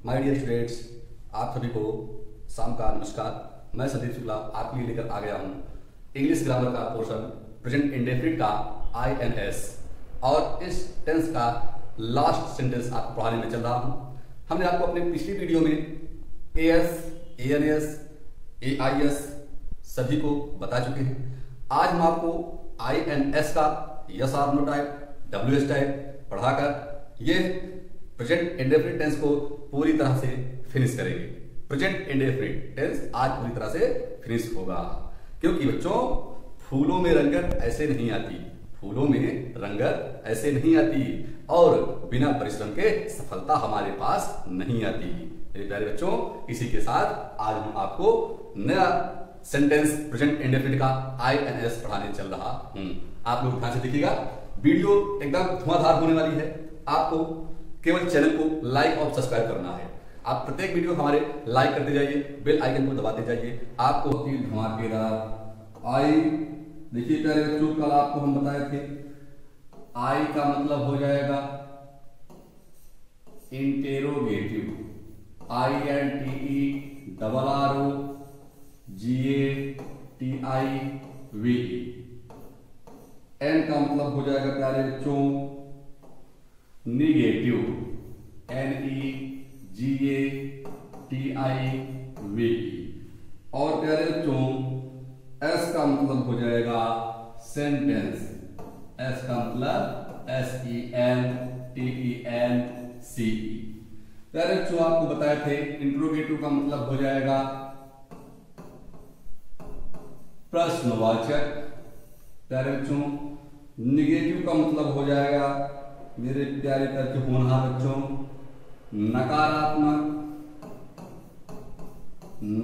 My dear students, आप सभी को शाम का नमस्कार। मैं संदीप शुक्ला आपके लिए लेकर आ गया हूँ इंग्लिश ग्रामर का पोर्शन प्रेजेंट इंडेफिनिट का INS और इस टेंस का लास्ट सेंटेंस आपको पढ़ाने में चल रहा हूँ। हमने आपको अपने पिछली वीडियो में AS, ANS, AIS सभी को बता चुके हैं। आज हम आपको INS का यस और नो टाइप, WS टाइप पढ़ाकर ये प्रेजेंट इंडेफिनिट टेंस को पूरी तरह से फिनिश करेंगे। प्रेजेंट इंडेफिनिट टेंस आज पूरी तरह से फिनिश होगा, क्योंकि बच्चों फूलों में रंगत ऐसे नहीं आती, फूलों में रंगत ऐसे नहीं आती और बिना परिश्रम के सफलता हमारे पास नहीं आती। मेरे प्यारे बच्चों, इसी के साथ आज हम आपको नया सेंटेंस प्रेजेंट इंडेफिनिट का INS पढ़ाने चल रहा हूं। आप लोग ध्यान से देखिएगा, वीडियो एकदम धुआंधार होने वाली है। आपको केवल चैनल को लाइक और सब्सक्राइब करना है। आप प्रत्येक वीडियो हमारे लाइक करते जाइए, बेल आइकन को दबाते जाइए। आपको धमाकेदार आई, देखिए प्यारे बच्चों, कल आपको हम बताए थे आई का मतलब हो जाएगा इंटेरोगेटिव, INTERROGATIV। एन का मतलब हो जाएगा प्यारे बच्चों निगेटिव, NEGATIV। और प्यारे बच्चों एस का मतलब हो जाएगा सेंटेंस, एस का मतलब SENTENCE। प्यारे बच्चों आपको बताए थे इंट्रोगेटिव का मतलब हो जाएगा प्रश्नवाचक। प्यारे बच्चों निगेटिव का मतलब हो जाएगा मेरे प्यारे प्यारे होनहार बच्चों नकारात्मक,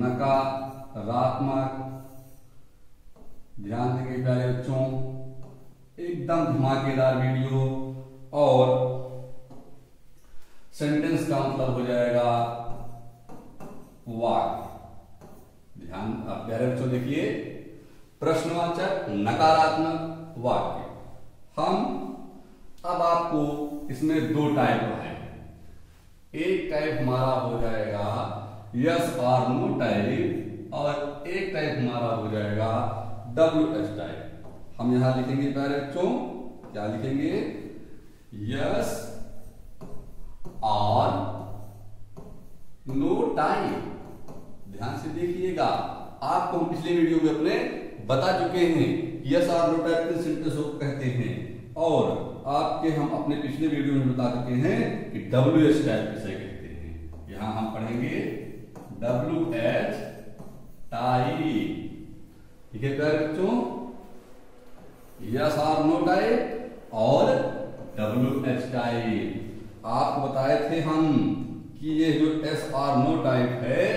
नकारात्मक। ध्यान देंगे प्यारे बच्चों, एकदम धमाकेदार वीडियो। और सेंटेंस का मतलब हो जाएगा वाक्य। ध्यान आप प्यारे बच्चों देखिए, प्रश्नवाचक, नकारात्मक, वाक्य। हम अब आपको इसमें दो टाइप है। एक टाइप हमारा हो जाएगा यस और नो टाइप और एक टाइप हमारा हो जाएगा WS टाइप। हम यहां लिखेंगे प्यारे बच्चों, क्या लिखेंगे? यस और नो टाइप। ध्यान से देखिएगा, आपको हम पिछले वीडियो में अपने बता चुके हैं यस और नो टाइप के सेंटेंस को कहते हैं, और आपके हम अपने पिछले वीडियो में बता चुके हैं कि WS टाइप किसे कहते हैं। यहां हम पढ़ेंगे WH टाइप। ठीक है प्यारे बच्चों, यस और नो टाइप और WH टाइप। आपको बताए थे हम कि ये जो एस और नो टाइप है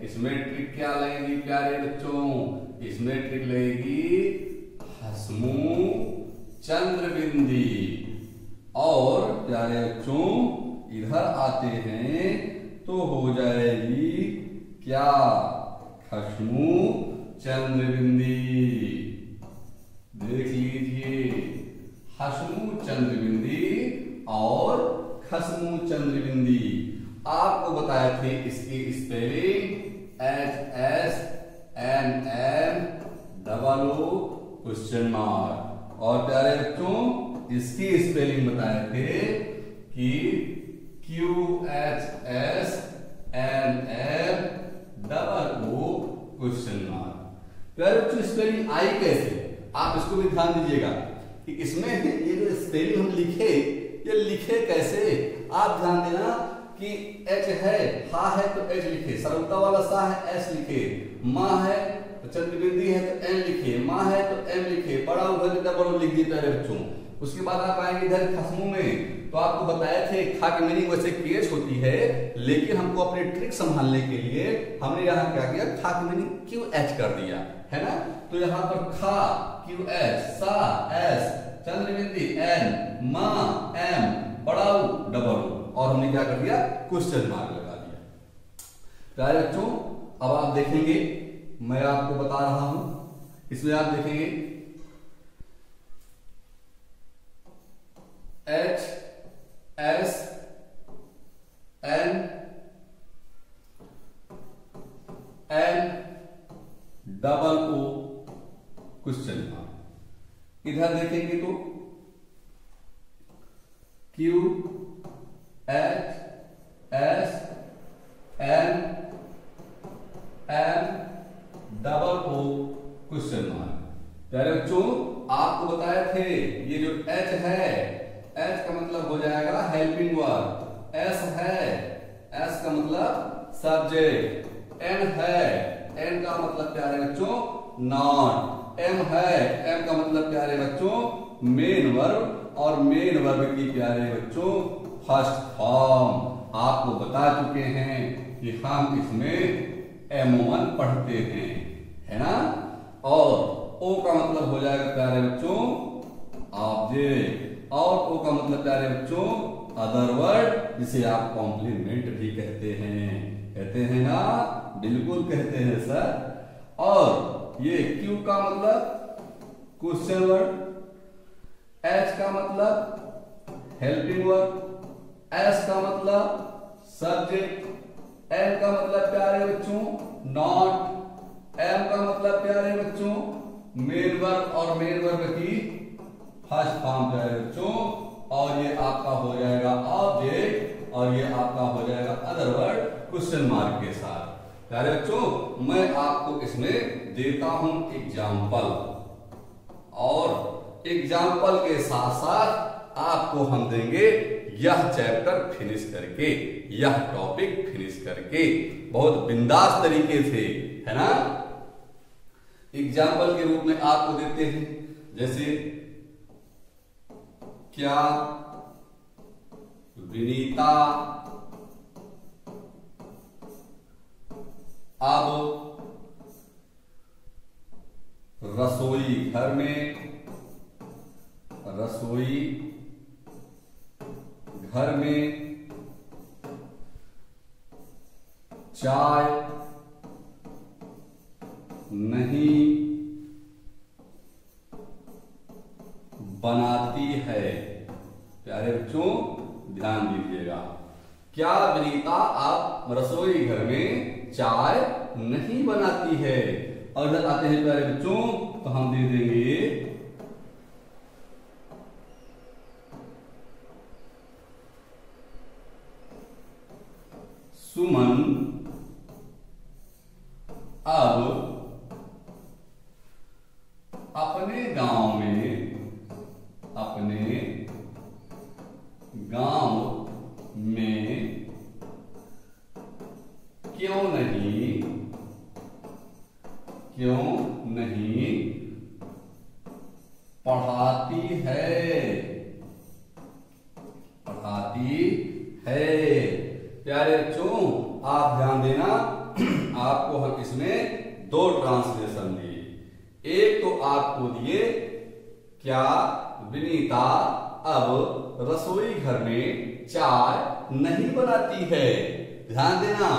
इसमें ट्रिक क्या लगेगी प्यारे बच्चों? इसमें ट्रिक लगेगी हसमु चंद्रबिंदी। और प्यारे बच्चों इधर आते हैं तो हो जाएगी क्या? खसमु चंद्रबिंदी। देख लीजिए, हसमु चंद्रबिंदी और खसमु चंद्रबिंदी। आपको बताए थे इसकी स्पेलिंग HSNMOO क्वेश्चन मार्क। और प्यारे बच्चों इसकी स्पेलिंग बताए थे कि QHSNMOO क्वेश्चन मार्क। प्यारे बच्चों स्पेलिंग आई कैसे? आप इसको भी ध्यान दीजिएगा कि इसमें ये जो स्पेलिंग हम लिखे, ये लिखे कैसे? आप ध्यान देना कि H है, हा है तो H लिखे, सरलता वाला सा है S लिखे, माँ है तो चंद्रबिंदी है तो N लिखे, माँ है तो M लिखे, बड़ा उधर डबल लिख दिए प्यारे बच्चों। उसके बाद आप आएंगे इधर खसमू में, तो आपको बताया थे खा की मीनिंग वैसे केच होती है, लेकिन हमको अपने ट्रिक संभालने के लिए हमने यहाँ क्या किया, खा की मीनिंग QH कर दिया है ना। तो यहाँ पर खा QH, सा S, चंद्रबिंदी N, माँ M, बड़ा डबल, और हमने क्या कर दिया? क्वेश्चन मार्क लगा दिया। प्यारे बच्चों अब आप देखेंगे, मैं आपको बता रहा हूं, इसमें आप देखेंगे HSNMOO double O question mark. इधर देखेंगे तो Q H S N M double O question mark. प्यारे बच्चों आपको बताए थे ये जो H है, H का मतलब हो जाएगा हेल्पिंग वर्ब, S है, S का मतलब सब्जेक्ट, N है, N का मतलब प्यारे बच्चों नॉन, M है, M का मतलब प्यारे बच्चों मेन वर्ब, और मेन वर्ब की प्यारे बच्चों फर्स्ट फॉर्म। आपको बता चुके हैं कि हम इसमें M1 पढ़ते हैं, है ना। और O का मतलब हो जाएगा प्यारे बच्चों ऑब्जेक्ट, और O का मतलब प्यारे बच्चों अदर वर्ड, जिसे आप कॉम्प्लीमेंट भी कहते हैं ना, बिल्कुल कहते हैं सर। और ये Q का मतलब क्वेश्चन वर्ड, H का मतलब हेल्पिंग वर्ड, S का मतलब सब्जेक्ट, N का मतलब प्यारे बच्चों नॉट, M का मतलब प्यारे बच्चों मेन वर्ब, और मेन वर्ब की फर्स्ट फॉर्म प्यारे बच्चों, और ये आपका हो जाएगा ऑब्जेक्ट, और ये आपका हो जाएगा अदर वर्ड क्वेश्चन मार्क के साथ। प्यारे बच्चों मैं आपको इसमें देता हूं एग्जाम्पल, और एग्जाम्पल के साथ साथ आपको हम देंगे यह चैप्टर फिनिश करके, यह टॉपिक फिनिश करके, बहुत बिंदास तरीके से, है ना। एग्जाम्पल के रूप में आपको देते हैं, जैसे क्या विनीता अब रसोई घर में चाय नहीं बनाती है। प्यारे बच्चों ध्यान दीजिएगा, क्या विनीता आप रसोई घर में चाय नहीं बनाती है। और इधर आते हैं प्यारे बच्चों तो हम दे देंगे सुमन अब अपने गांव में क्यों नहीं पढ़ाती है। प्यारे बच्चों आप ध्यान देना, आपको हम इसमें दो ट्रांसलेशन दिए। एक तो आपको दिए क्या विनीता अब रसोई घर में चाय नहीं बनाती है। ध्यान देना,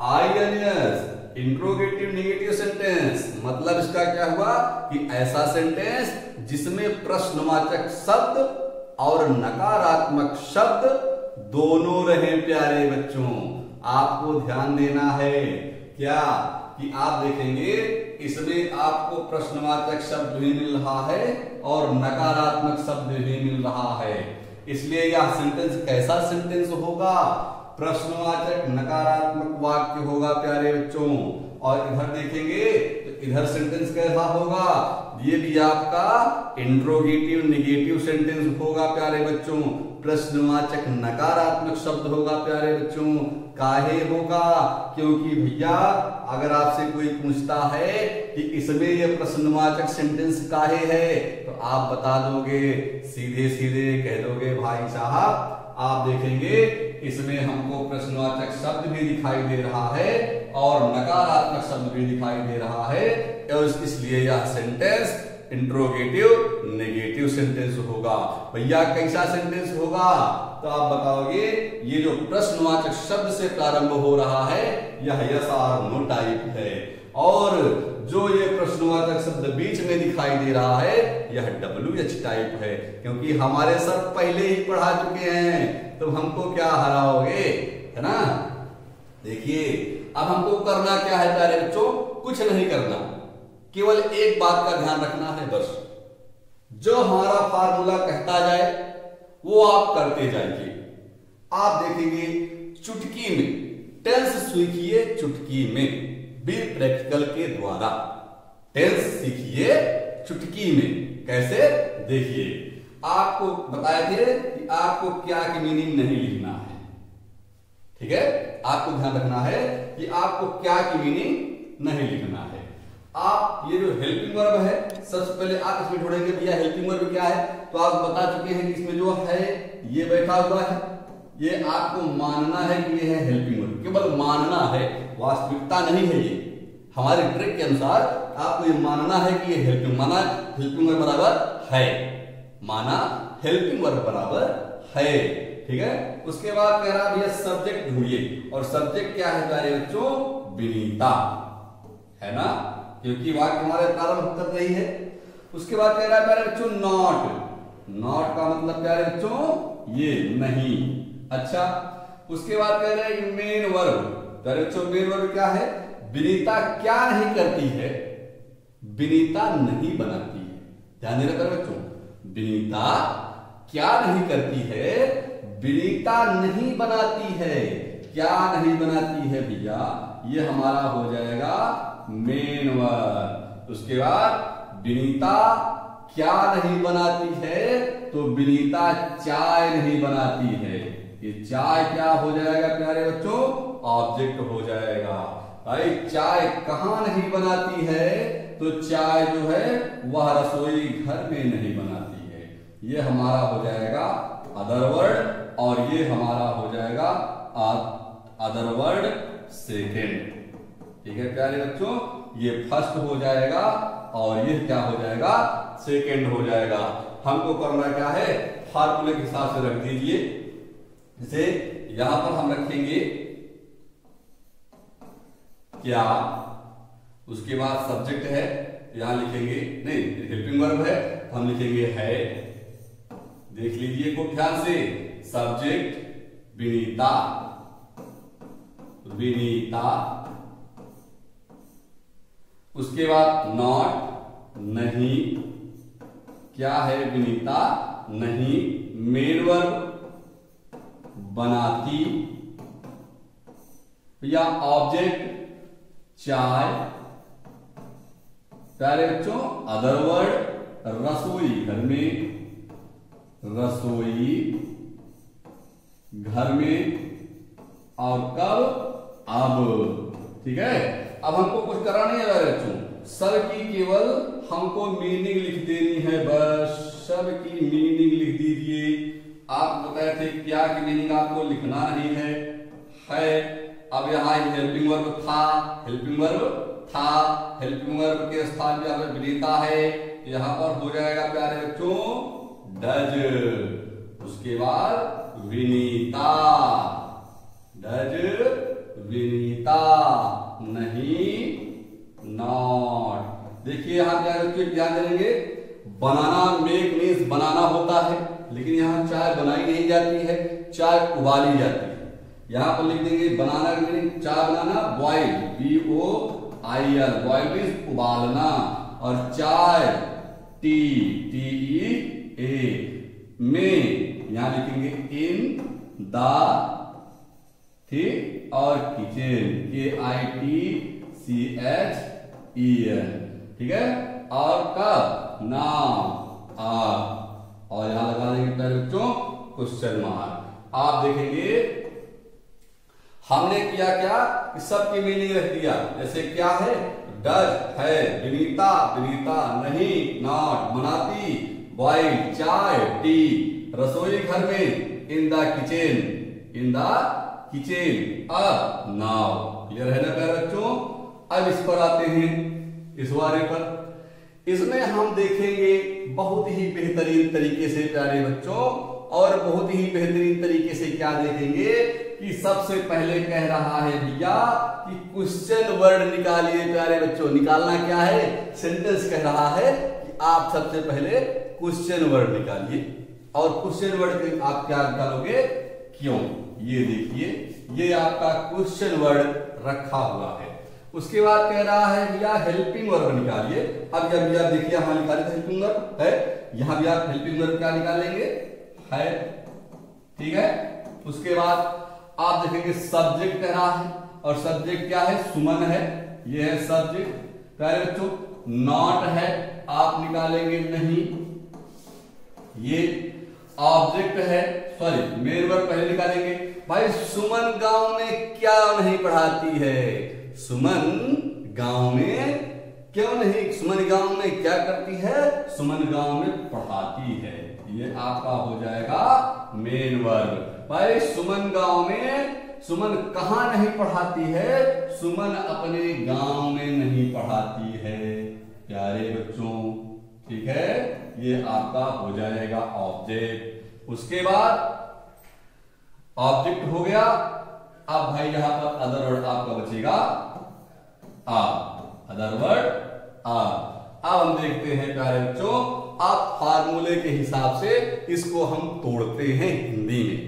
आईएनएस इंट्रोगेटिव नेगेटिव सेंटेंस, मतलब इसका क्या हुआ कि ऐसा सेंटेंस जिसमें प्रश्नवाचक शब्द और नकारात्मक शब्द दोनों रहे। प्यारे बच्चों आपको ध्यान देना है क्या कि आप देखेंगे इसमें आपको प्रश्नवाचक शब्द भी मिल रहा है और नकारात्मक शब्द भी मिल रहा है। इसलिए यह सेंटेंस कैसा सेंटेंस होगा, प्रश्नवाचक नकारात्मक वाक्य होगा प्यारे बच्चों। और इधर देखेंगे तो इधर सेंटेंस कैसा होगा, ये भी आपका इंट्रोगेटिव नेगेटिव सेंटेंस होगा प्यारे बच्चों। प्रश्नवाचक नकारात्मक शब्द होगा प्यारे बच्चों। काहे होगा, क्योंकि भैया अगर आपसे कोई पूछता है कि इसमें ये प्रश्नवाचक सेंटेंस काहे है तो आप बता दोगे, सीधे सीधे कह दोगे भाई साहब आप देखेंगे इसमें हमको प्रश्नवाचक शब्द भी दिखाई दे रहा है और नकारात्मक शब्द भी दिखाई दे रहा है, और इसलिए यह सेंटेंस इंट्रोगेटिव नेगेटिव सेंटेंस होगा। भैया कैसा सेंटेंस होगा तो आप बताओगे ये जो प्रश्नवाचक शब्द से प्रारंभ हो रहा है यह यस और नो टाइप है, और जो ये प्रश्नवाचक शब्द बीच में दिखाई दे रहा है यह WH टाइप है। क्योंकि हमारे सर पहले ही पढ़ा चुके हैं तो हमको क्या हराओगे, है ना। देखिए अब हमको करना क्या है प्यारे बच्चों, कुछ नहीं करना, केवल एक बात का ध्यान रखना है बस, जो हमारा फार्मूला कहता जाए वो आप करते जाइए। आप देखेंगे चुटकी में, टेंस सीखिए चुटकी में, बी प्रैक्टिकल के द्वारा। टेंस सीखिए चुटकी में, कैसे? देखिए, आपको बताए थे कि आपको क्या की मीनिंग नहीं लिखना है, ठीक है? आपको ध्यान रखना है कि आपको क्या की मीनिंग नहीं लिखना है। आप ये जो हेल्पिंग वर्ब है, सबसे पहले आप इसमें ढूंढेंगे भैया हेल्पिंग वर्ब क्या है, तो आप बता चुके हैं कि इसमें जो है ये बैठा हुआ है, ये आपको मानना है कि ये है हेल्पिंग वर्ब, केवल मानना है, वास्तविकता नहीं है। ये हमारे ट्रिक के अनुसार आपको ये मानना है कि ये हेल्पिंग, माना हेल्पिंग वर्ब बराबर है, माना हेल्पिंग वर्ब बराबर है, ठीक है? उसके बाद कह रहा भैया सब्जेक्ट ढूंढिए, और सब्जेक्ट क्या है प्यारे बच्चों? विनीता, है ना, क्योंकि वाक्य हमारे प्रारंभ कर रही है। उसके बाद कह रहा है प्यारे बच्चों नॉट, नॉट का मतलब प्यारे बच्चों ये नहीं। अच्छा, उसके बाद कह रहे हैं मेन वर्ब, प्यारे बच्चों मेन वर्ब क्या है? विनीता क्या नहीं करती है? विनीता नहीं बनाती है। ध्यान देना प्यारे बच्चों, विनीता क्या नहीं करती है? विनीता नहीं बनाती है। क्या नहीं बनाती है भैया? ये हमारा हो जाएगा मेन वर्ब। उसके बाद विनीता क्या नहीं बनाती है? तो विनीता चाय नहीं बनाती है। ये चाय क्या हो जाएगा प्यारे बच्चों? ऑब्जेक्ट हो जाएगा। भाई चाय कहां नहीं बनाती है? तो चाय जो है वह रसोई घर में नहीं बनाती है। ये हमारा हो जाएगा अदर वर्ड, और ये हमारा हो जाएगा अदर वर्ड सेकेंड। ठीक है प्यारे बच्चों, ये फर्स्ट हो जाएगा और ये क्या हो जाएगा? सेकेंड हो जाएगा। हमको करना क्या है? फार्मूले के हिसाब से रख दीजिए। जैसे यहां पर हम रखेंगे क्या, उसके बाद सब्जेक्ट है, यहां लिखेंगे नहीं, हेल्पिंग वर्ब है, हम लिखेंगे है। देख लीजिए खूब ध्यान से, सब्जेक्ट विनीता, विनीता। उसके बाद नॉट नहीं, क्या है? विनीता नहीं। मेन वर्ब बनाती, या ऑब्जेक्ट चाय। प्यारे बच्चों अदर वर्ड रसोई घर में, रसोई घर में, और कब? अब। ठीक है, अब हमको कुछ करना नहीं है प्यारे बच्चों, सब की केवल हमको मीनिंग लिख देनी है बस। सब की मीनिंग लिख दीजिए। आप बताए थे क्या की मीनिंग आपको लिखना नहीं है। अब यहाँ हेल्पिंग वर्ब था, हेल्पिंग वर्ब था, हेल्पिंग वर्ब के स्थान पे हमें विनीता है, यहाँ पर हो जाएगा प्यारे बच्चों डज। उसके बाद विनीता, डज विनीता नहीं नॉट। देखिए यहाँ प्यारे बच्चों ध्यान देंगे, बनाना मेक मीन्स बनाना होता है, लेकिन यहाँ चाय बनाई नहीं जाती है, चाय उबाली जाती है। यहां पर लिख देंगे बनाना का मीनिंग चाय बनाना, बॉयल, BOIL, बॉयल मीन्स उबालना, और चाय TEA में यहां लिखेंगे इन द, ठीक, और किचन KITCHEN, ठीक है, और कब? नाउ, आप, और यहां लगा देंगे प्यारे बच्चों क्वेश्चन मार्क। आप देखेंगे हमने किया क्या? सबकी मीनिंग रख दिया। जैसे क्या है? डज है, विनीता, विनीता नहीं, नॉट बनाती, बॉयल चाय, टी रसोई घर में, in the kitchen, in the kitchen, अब नाउ। क्लियर है ना प्यारे बच्चों? अब इस पर आते हैं, इस वारे पर। इसमें हम देखेंगे बहुत ही बेहतरीन तरीके से प्यारे बच्चों, और बहुत ही बेहतरीन तरीके से क्या देखेंगे कि सबसे पहले कह रहा है भैया कि क्वेश्चन वर्ड निकालिए प्यारे बच्चों। निकालना क्या है? सेंटेंस कह रहा है कि आप सबसे पहले क्वेश्चन वर्ड निकालिए, और क्वेश्चन वर्ड आप क्या निकालोगे? क्यों? ये देखिए, ये आपका क्वेश्चन वर्ड रखा हुआ है। उसके बाद कह रहा है भैया हेल्पिंग वर्ब निकालिए। अब जब भैया देखिए यहां निकाले तो हेल्पिंग वर्ब है, यहां भी आप हेल्पिंग वर्ब क्या निकालेंगे, है, ठीक है। उसके बाद आप देखेंगे सब्जेक्ट कह रहा है, और सब्जेक्ट क्या है, सुमन है, ये है सब्जेक्ट। प्यारे बच्चों नॉट है, आप निकालेंगे नहीं, ये ऑब्जेक्ट है, सॉरी मेन वर्ब पहले निकालेंगे। भाई सुमन गांव में क्या नहीं पढ़ाती है, सुमन गांव में क्यों नहीं, सुमन गांव में क्या करती है, सुमन गांव में पढ़ाती है, ये आपका हो जाएगा मेन वर्ब। भाई सुमन गांव में, सुमन कहां नहीं पढ़ाती है, सुमन अपने गांव में नहीं पढ़ाती है प्यारे बच्चों, ठीक है, ये आपका हो जाएगा ऑब्जेक्ट। उसके बाद ऑब्जेक्ट हो गया। अब भाई यहां पर अदर वर्ड आपका बचेगा आ, अदर वर्ड आ। अब हम देखते हैं प्यारे बच्चों, आप फार्मूले के हिसाब से इसको हम तोड़ते हैं हिंदी में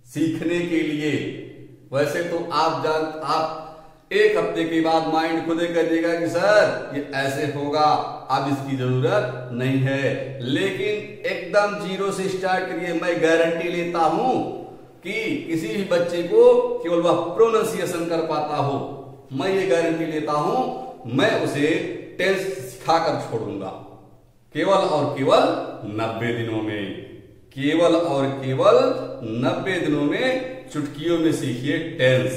सीखने के लिए। वैसे तो आप एक हफ्ते के बाद माइंड खुद ही कर देगा कि सर ये ऐसे होगा, अब इसकी जरूरत नहीं है, लेकिन एकदम जीरो से स्टार्ट करिए। मैं गारंटी लेता हूं कि किसी भी बच्चे को केवल वह प्रोनाउंसिएशन कर पाता हो, मैं ये गारंटी लेता हूं, मैं उसे टेंस सिखाकर छोड़ूंगा केवल और केवल 90 दिनों में, केवल और केवल 90 दिनों में चुटकियों में सीखिए टेंस,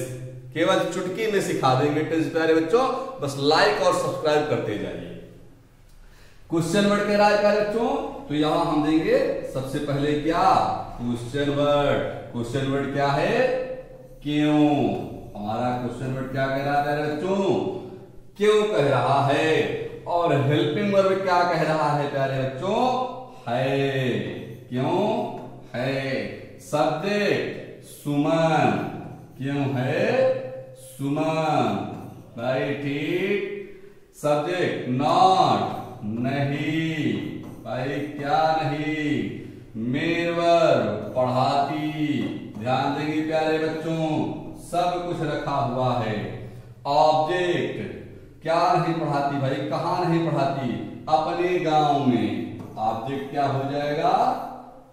केवल चुटकी में सिखा देंगे टेंस प्यारे बच्चों। बस लाइक और सब्सक्राइब करते जाइए। क्वेश्चन वर्ड कह रहा है प्यारे बच्चों, तो यहां हम देंगे सबसे पहले क्या, क्वेश्चन वर्ड। क्वेश्चन वर्ड क्या है, क्यों। हमारा क्वेश्चन वर्ड क्या कह रहा है प्यारे बच्चों, क्यों कह रहा है। और हेल्पिंग वर्ब क्या कह रहा है प्यारे बच्चों, है, क्यों है। सब्जेक्ट सुमन, क्यों है, सुमन, भाई ठीक। सब्जेक्ट नॉट, नहीं, भाई क्या नहीं। मेन वर्ब पढ़ाती, ध्यान देंगे प्यारे बच्चों, सब कुछ रखा हुआ है। ऑब्जेक्ट क्या नहीं पढ़ाती, भाई कहां नहीं पढ़ाती, अपने गांव में। ऑब्जेक्ट क्या हो जाएगा,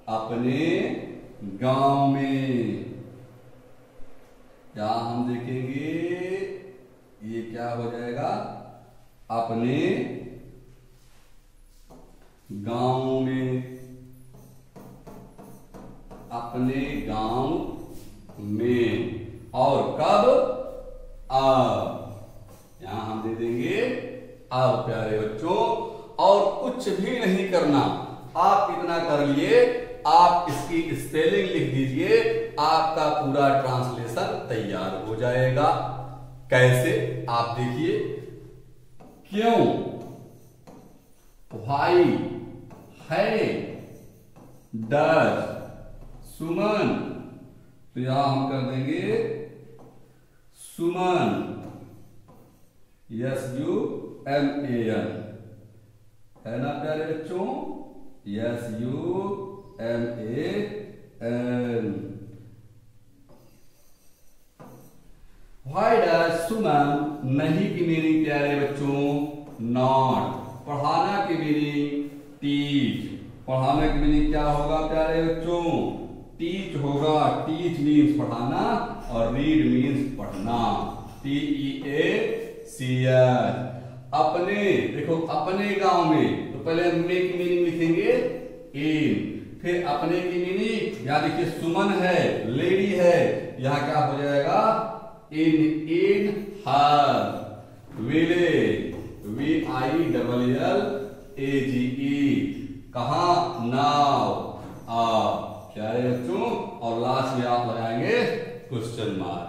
अपने गांव में। यहां हम देखेंगे ये क्या हो जाएगा, अपने गांव में, अपने गांव में। और कब, अब, यहां हम दे देंगे अब प्यारे बच्चों। और कुछ भी नहीं करना, आप इतना कर लिए, आप इसकी स्पेलिंग लिख दीजिए, आपका पूरा ट्रांसलेशन तैयार हो जाएगा। कैसे, आप देखिए, क्यों, भाई, है, डर, सुमन, तो यहां हम कर देंगे सुमन, SUMAN, है ना प्यारे बच्चों, SUMAN। Why does सुमन, नहीं की मीनिंग प्यारे बच्चों नॉट, पढ़ाना की मीनिंग टीच। पढ़ाने की मीनिंग क्या होगा प्यारे बच्चों, टीच होगा। टीच मीन्स पढ़ाना और रीड मीन्स पढ़ना, TEACH। अपने, देखो अपने गांव में, तो पहले अपने की मीनिंग लिखेंगे इन, फिर अपने की मीनिंग, यहां देखिए सुमन है, लेडी है, यहां क्या हो जाएगा, इन हर विलेज, VILLAGE, कहा, नाउ, प्यारे बच्चों। और लास्ट में आप लगाएंगे क्वेश्चन मार्क।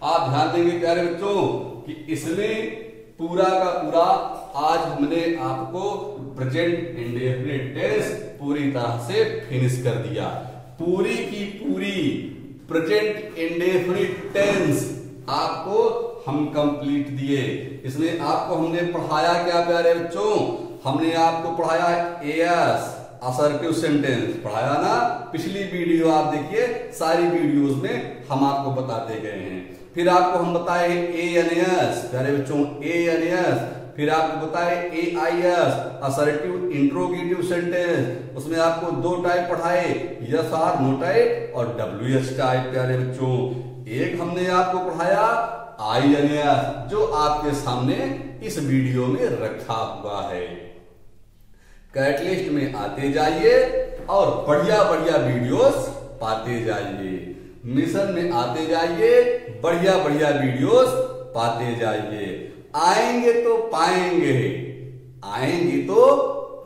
आप ध्यान देंगे प्यारे बच्चों कि इसमें पूरा का पूरा आज हमने आपको प्रेजेंट इंडेफिनिट टेंस पूरी तरह से फिनिश कर दिया। पूरी की पूरी प्रेजेंट इंडेफिनिट टेंस आपको हम कंप्लीट दिए। इसमें आपको हमने पढ़ाया क्या प्यारे बच्चों, हमने आपको पढ़ाया एएस असर्टिव सेंटेंस, पढ़ाया ना। पिछली वीडियो आप देखिए, सारी वीडियोस में हम आपको बताते गए हैं। फिर आपको हम बताए ANS, प्यारे बच्चों ANS, फिर आपको बताए AIS, असर्टिव इंट्रोगेटिव सेंटेंस, उसमें आपको 2 टाइप पढ़ाए, यस आर नो टाइप और WH टाइप। प्यारे बच्चों एक हमने आपको पढ़ाया INS जो आपके सामने इस वीडियो में रखा हुआ है। कैटलिस्ट में आते जाइए और बढ़िया बढ़िया वीडियोस पाते जाइए, मिशन में आते जाइए, बढ़िया बढ़िया वीडियोस पाते जाइए। आएंगे तो पाएंगे, आएंगे तो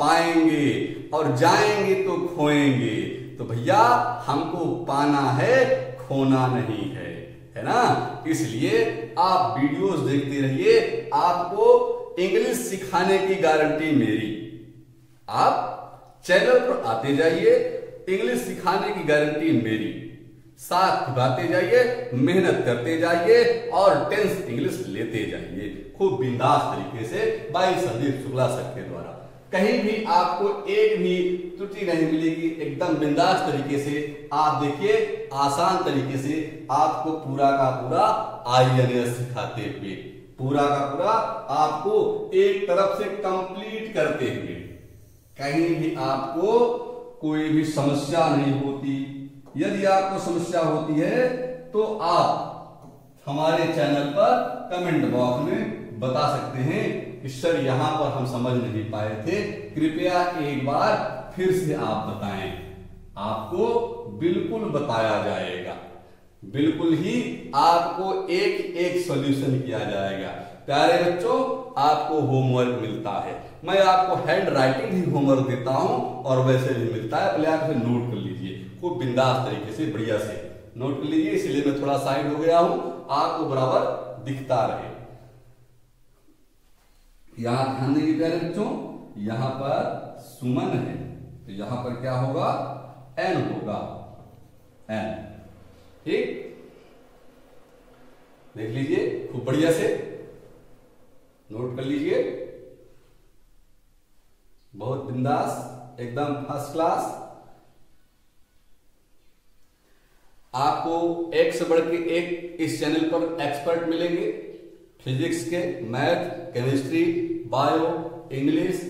पाएंगे और जाएंगे तो खोएंगे। तो भैया हमको पाना है, खोना नहीं है ना। इसलिए आप वीडियोस देखते रहिए, आपको इंग्लिश सिखाने की गारंटी मेरी। आप चैनल पर आते जाइए, इंग्लिश सिखाने की गारंटी मेरी। साथ निभाते जाइए, मेहनत करते जाइए और टेंस इंग्लिश लेते जाइए खूब बिंदास तरीके से भाई संदीप शुक्ला सर के द्वारा। कहीं भी आपको एक भी त्रुटि नहीं मिलेगी, एकदम बिंदास तरीके से आप देखिए, आसान तरीके से आपको पूरा का पूरा INS सिखाते हुए, पूरा का पूरा आपको एक तरफ से कंप्लीट करते हुए, कहीं भी आपको कोई भी समस्या नहीं होती। यदि आपको समस्या होती है तो आप हमारे चैनल पर कमेंट बॉक्स में बता सकते हैं कि सर यहां पर हम समझ नहीं पाए थे, कृपया एक बार फिर से आप बताएं। आपको बिल्कुल बताया जाएगा, बिल्कुल ही आपको एक एक सॉल्यूशन किया जाएगा। प्यारे बच्चों आपको होमवर्क मिलता है, मैं आपको हैंड राइटिंग भी होमवर्क देता हूं और वैसे भी मिलता है, पहले आप इसे नोट कर लीजिए खूब बिंदास तरीके से, बढ़िया से नोट कर लीजिए। इसलिए मैं थोड़ा साइड हो गया हूं, आपको बराबर दिखता रहे। यहां ध्यान देंगे प्यारे बच्चों, यहां पर सुमन है तो यहां पर क्या होगा, N होगा, N। ठीक, देख लीजिए खूब बढ़िया से नोट कर लीजिए, बहुत बिंदास, एकदम फर्स्ट क्लास। आपको एक से बढ़ के एक इस चैनल पर एक्सपर्ट मिलेंगे, फिजिक्स के, मैथ, केमिस्ट्री, बायो, इंग्लिश,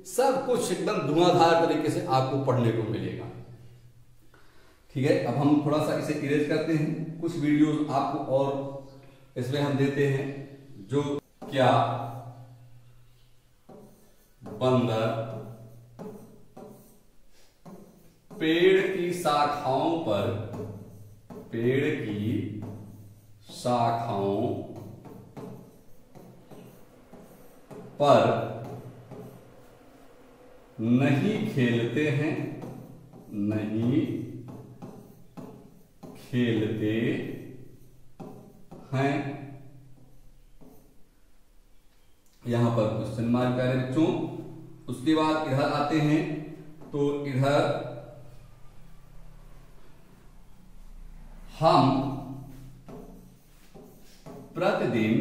सब कुछ एकदम धुआंधार तरीके से आपको पढ़ने को मिलेगा। ठीक है, अब हम थोड़ा सा इसे इरेज करते हैं, कुछ वीडियोस आपको और इसमें हम देते हैं। जो क्या, बंदर पेड़ की शाखाओं पर, पेड़ की शाखाओं पर नहीं खेलते हैं, नहीं खेलते हैं। यहां पर क्वेश्चन मार्क है बच्चों। उसके बाद इधर आते हैं तो इधर हम प्रतिदिन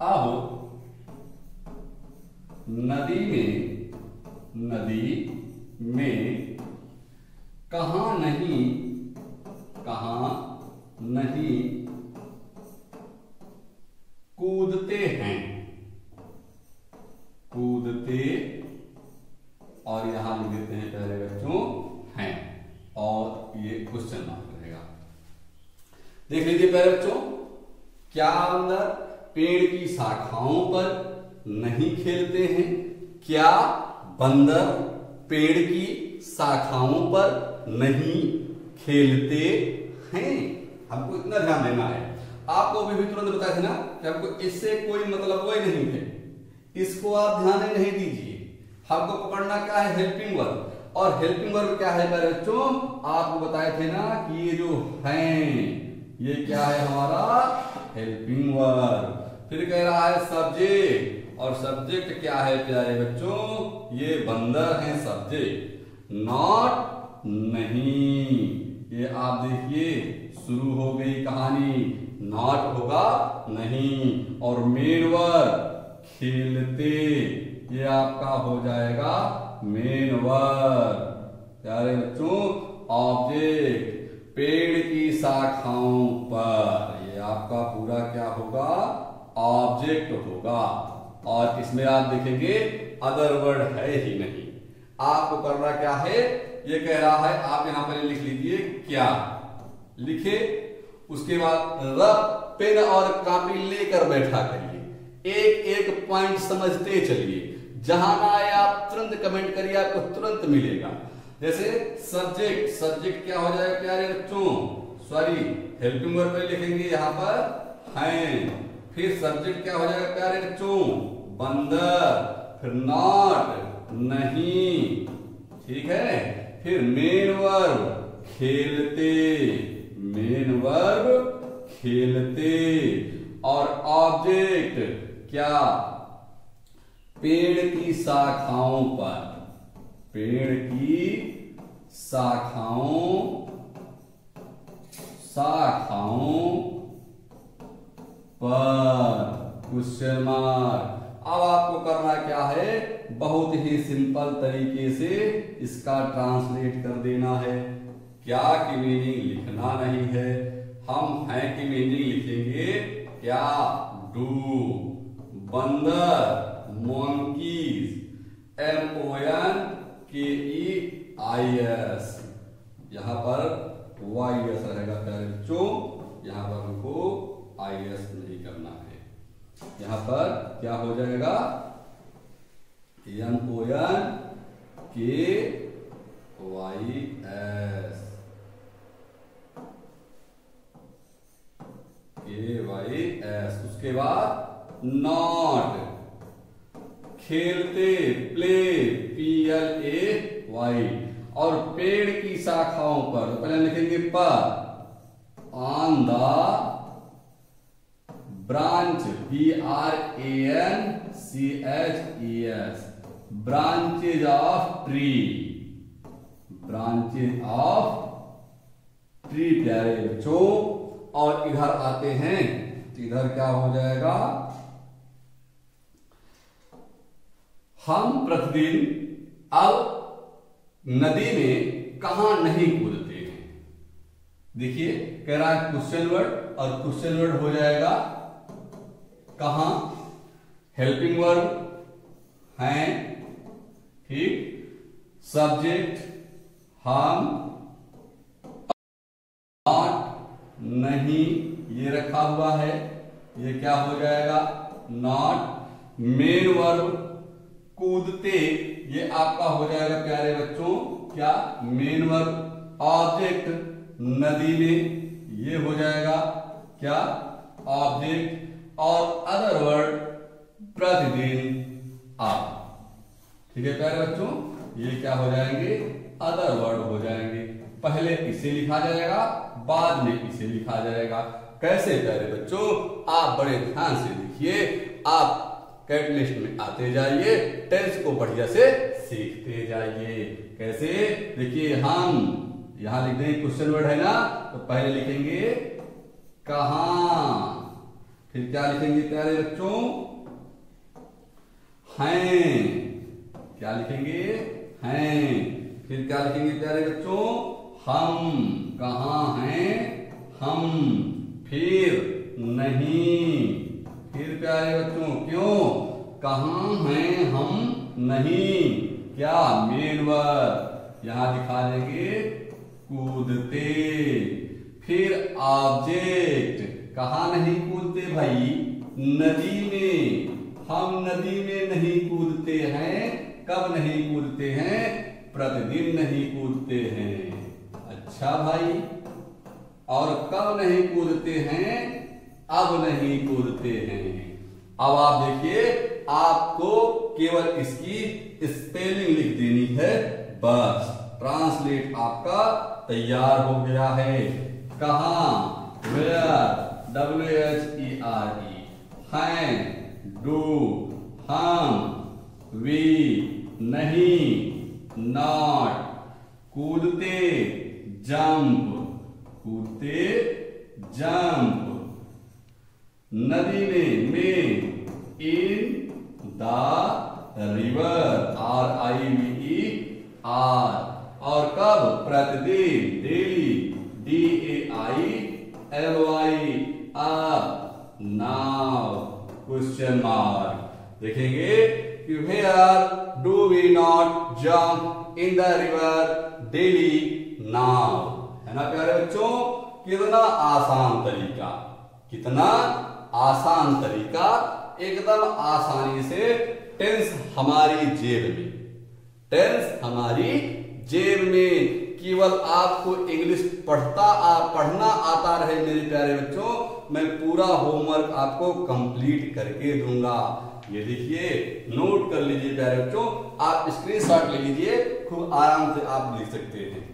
अब नदी में कहां नहीं कूदते और यहां लिख देते हैं प्यारे बच्चों हैं, और ये क्वेश्चन मार्क रहेगा। देख लीजिए प्यारे बच्चों, क्या बंदर पेड़ की शाखाओं पर नहीं खेलते हैं, क्या बंदर पेड़ की शाखाओं पर नहीं खेलते हैं। हमको इतना ध्यान देना है, आपको अभी भी तुरंत बताया था ना कि आपको इससे कोई मतलब कोई नहीं है, इसको आप ध्यान नहीं दीजिए। हमको पकड़ना क्या है, हेल्पिंग वर्ब, और हेल्पिंग वर्ब क्या है मेरे बच्चों, आपको बताए थे ना कि ये जो हैं ये क्या है हमारा हेल्पिंग वर्ब। फिर कह रहा है सब्जेक्ट, और सब्जेक्ट क्या है प्यारे बच्चों, ये बंदर है सब्जेक्ट, नॉट नहीं। ये आप देखिए शुरू हो गई कहानी, नॉट होगा नहीं, और मेन वर्ब खेलते, ये आपका हो जाएगा मेन वर्ब। प्यारे बच्चों ऑब्जेक्ट, शाखाओं पर, ये आपका पूरा क्या होगा, ऑब्जेक्ट होगा। और इसमें आप देखेंगे अदर वर्ड है ही नहीं। आपको करना क्या है, ये कह रहा है आप यहां पर लिख लीजिए क्या, लिखे, उसके बाद रफ पेन और कॉपी लेकर बैठा करिए, एक एक पॉइंट समझते चलिए, जहां ना आए आप तुरंत कमेंट करिए, आपको तुरंत मिलेगा। जैसे सब्जेक्ट, सब्जेक्ट क्या हो जाएगा प्यारे बच्चों, सॉरी हेल्पिंग वर्ब पे लिखेंगे यहां पर हैं। फिर सब्जेक्ट क्या हो जाएगा प्यारे बच्चों, बंदर, फिर नॉट नहीं, ठीक है। फिर मेन वर्ब खेलते, मेन वर्ब खेलते, और ऑब्जेक्ट क्या, पेड़ की शाखाओं पर, पेड़ की शाखाओं पर, क्वेश्चन मार्क। अब आपको करना क्या है, बहुत ही सिंपल तरीके से इसका ट्रांसलेट कर देना है। क्या की मीनिंग लिखना नहीं है, हम हैं की मीनिंग लिखेंगे क्या, डू, बंदर, monkeys, MONKEIS, यहां पर YS रहेगा प्यारे बच्चों, यहां पर हमको IS नहीं करना है। यहां पर क्या हो जाएगा, MONKEYS, उसके बाद नॉट, खेलते, प्ले, PLAY, और पेड़ की शाखाओं पर, तो पहले लिखेंगे पर, on the branch, BRANCHES, branches of tree, branches of tree प्यारे बच्चों। और इधर आते हैं तो इधर क्या हो जाएगा, हम प्रतिदिन अब नदी में कहां नहीं कूदते हैं। देखिए कह रहा है क्वेश्चन वर्ड, और क्वेश्चन वर्ड हो जाएगा कहां, हेल्पिंग वर्ब हैं, ठीक, सब्जेक्ट हम, नॉट नहीं, ये रखा हुआ है, ये क्या हो जाएगा नॉट, मेन वर्ब कूदते, ये आपका हो जाएगा प्यारे बच्चों क्या, मेन वर्ब, ऑब्जेक्ट नदी में, ये हो जाएगा क्या, ऑब्जेक्ट, और अदर वर्ड प्रतिदिन आप, ठीक है प्यारे बच्चों, ये क्या हो जाएंगे, अदर वर्ड हो जाएंगे। पहले इसे लिखा जाएगा, बाद में इसे लिखा जाएगा। कैसे प्यारे बच्चों, आप बड़े ध्यान से देखिए, आप कैटलिस्ट में आते जाइए, टेंस को बढ़िया से सीखते जाइए। कैसे, देखिए हम यहां लिख देंगे क्वेश्चन वर्ड है ना, तो पहले लिखेंगे कहां, फिर क्या लिखेंगे प्यारे बच्चों, हैं, क्या लिखेंगे हैं, फिर क्या लिखेंगे प्यारे बच्चों, हम, कहां हैं हम, फिर नहीं, फिर प्यारे बच्चों क्यों, कहां हैं हम नहीं, क्या, मेन वर्ब, यहां दिखा देंगे कूदते, फिर ऑब्जेक्ट, कहां नहीं कूदते भाई, नदी में, हम नदी में नहीं कूदते हैं, कब नहीं कूदते हैं, प्रतिदिन नहीं कूदते हैं। अच्छा भाई, और कब नहीं कूदते हैं, अब नहीं कूदते हैं। अब आप देखिए, आपको केवल इसकी स्पेलिंग लिख देनी है, बस ट्रांसलेट आपका तैयार हो गया है। कहां, वेयर, WHERE, हैं, डू, हम, वी, नहीं, नॉट, कूदते, जंप, कूदते जंप, नदी में, इन द रिवर, RIVER, और कब, प्रतिदिन, डेली, DAILY, LY नाव क्वेश्चन मार्क। देखेंगे कि where do we not jump in the river daily now, है ना प्यारे बच्चों। कितना आसान तरीका, कितना आसान तरीका, एकदम आसानी से टेंस हमारी जेब में, टेंस हमारी जेब में। केवल आपको इंग्लिश पढ़ना आता रहे मेरे प्यारे बच्चों, मैं पूरा होमवर्क आपको कंप्लीट करके दूंगा। ये देखिए, नोट कर लीजिए प्यारे बच्चों, आप स्क्रीनशॉट ले लीजिए, खूब आराम से आप लिख सकते हैं,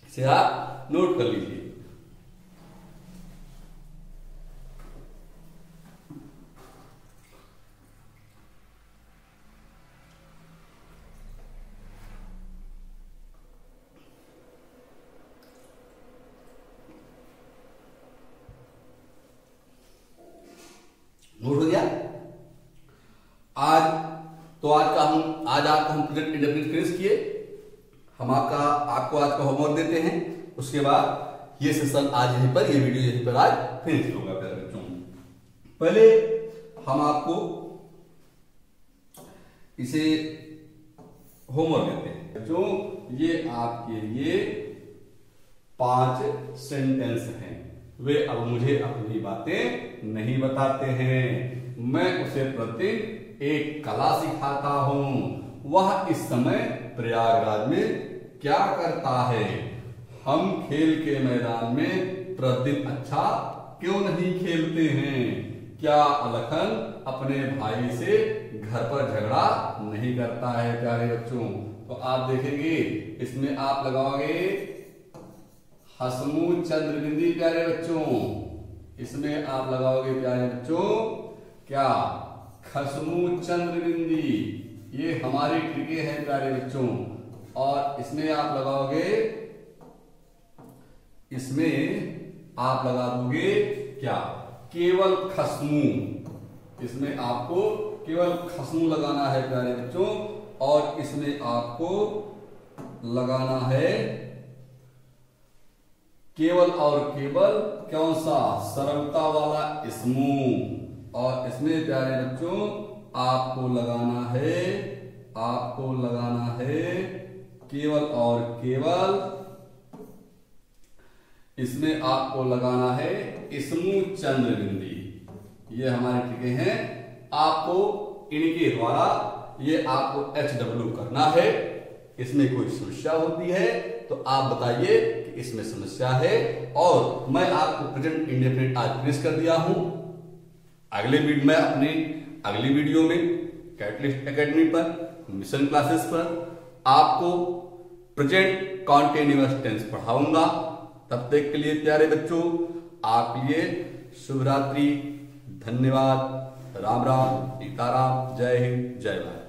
इसे आप नोट कर लीजिए। नोट हो गया। आज आपको हम प्रेजेंट इंडेफिनिट फिनिश किए। हम आपको आज का होमवर्क देते हैं, उसके बाद ये सेशन आज यहीं पर, ये वीडियो यहीं पर आज फिनिश होगा प्यारे बच्चों। पहले हम आपको इसे होमवर्क देते हैं बच्चों। ये आपके लिए 5 सेंटेंस हैं। वे अब मुझे अपनी बातें नहीं बताते हैं, मैं उसे प्रतिदिन एक कला सिखाता हूं। वह इस समय प्रयागराज में क्या करता है? हम खेल के मैदान में प्रतिदिन अच्छा क्यों नहीं खेलते हैं? क्या अलखन अपने भाई से घर पर झगड़ा नहीं करता है प्यारे बच्चों? तो आप देखेंगे इसमें आप लगाओगे हसमु चंद्रबिंदी प्यारे बच्चों, इसमें आप लगाओगे प्यारे बच्चों क्या? खसमु चंद्रबिंदी। ये हमारी ट्रिके हैं प्यारे बच्चों। और इसमें आप लगाओगे, इसमें आप लगा दोगे क्या? केवल खसमु। इसमें आपको केवल खसमु लगाना है प्यारे बच्चों, और इसमें आपको लगाना है केवल और केवल कौन सा? सरलता वाला स्मू। और इसमें प्यारे बच्चों आपको लगाना है केवल और केवल, इसमें आपको लगाना है स्मू चंद्रबिंदी। ये हमारे टिके हैं। आपको इनके द्वारा ये आपको HW करना है। इसमें कोई समस्या होती है तो आप बताइए कि इसमें समस्या है। और मैं आपको प्रेजेंट इंडेफिनिट आज फिनिश कर दिया हूं। मैं अपने अगली वीडियो में कैटलिस्ट एकेडमी पर, मिशन क्लासेस पर आपको प्रेजेंट कॉन्टिन्यूअस टेंस पढ़ाऊंगा। तब तक के लिए प्यारे बच्चों, आप लिए शुभ रात्रि, धन्यवाद, राम राम, सीताराम, जय हिंद, जय भारत।